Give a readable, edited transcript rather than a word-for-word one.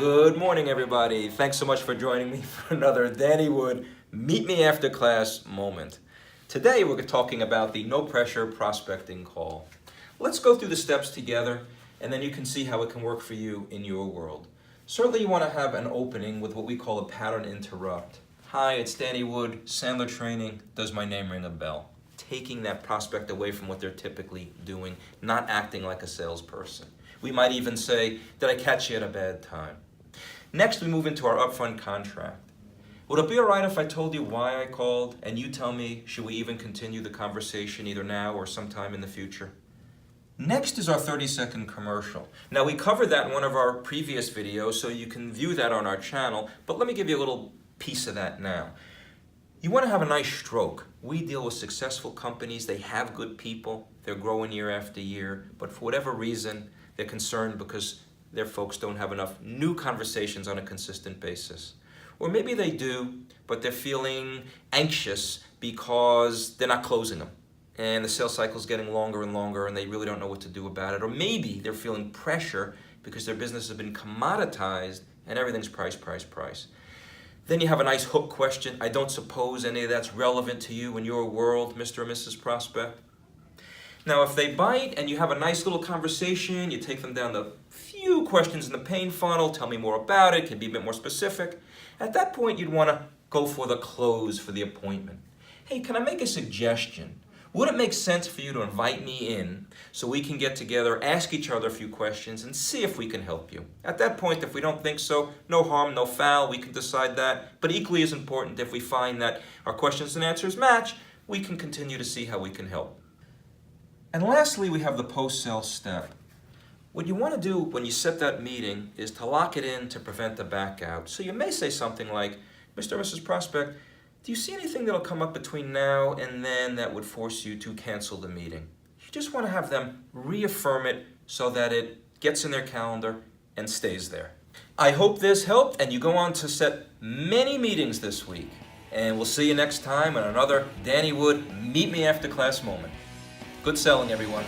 Good morning, everybody. Thanks so much for joining me for another Danny Wood Meet Me After Class moment. Today we're talking about the no pressure prospecting call. Let's go through the steps together and then you can see how it can work for you in your world. Certainly you want to have an opening with what we call a pattern interrupt. Hi, it's Danny Wood, Sandler training. Does my name ring a bell? Taking that prospect away from what they're typically doing, not acting like a salesperson. We might even say, did I catch you at a bad time? Next, we move into our upfront contract. Would it be all right if I told you why I called and you tell me, should we even continue the conversation either now or sometime in the future? Next is our 30-second commercial. Now, we covered that in one of our previous videos, so you can view that on our channel, but let me give you a little piece of that now. You want to have a nice stroke. We deal with successful companies. They have good people. They're growing year after year, but for whatever reason, they're concerned because their folks don't have enough new conversations on a consistent basis. Or maybe they do, but they're feeling anxious because they're not closing them. And the sales cycle is getting longer and longer and they really don't know what to do about it. Or maybe they're feeling pressure because their business has been commoditized and everything's price, price, price. Then you have a nice hook question. I don't suppose any of that's relevant to you in your world, Mr. or Mrs. Prospect. Now, if they bite and you have a nice little conversation, you take them down the few questions in the pain funnel, tell me more about it, can be a bit more specific. At that point, you'd want to go for the close for the appointment. Hey, can I make a suggestion? Would it make sense for you to invite me in so we can get together, ask each other a few questions, and see if we can help you? At that point, if we don't think so, no harm, no foul, we can decide that. But equally as important, if we find that our questions and answers match, we can continue to see how we can help. And lastly, we have the post-sale step. What you want to do when you set that meeting is to lock it in to prevent the back out. So you may say something like, Mr. or Mrs. Prospect, do you see anything that'll come up between now and then that would force you to cancel the meeting? You just want to have them reaffirm it so that it gets in their calendar and stays there. I hope this helped and you go on to set many meetings this week. And we'll see you next time on another Danny Wood Meet Me After Class moment. Good selling, everyone.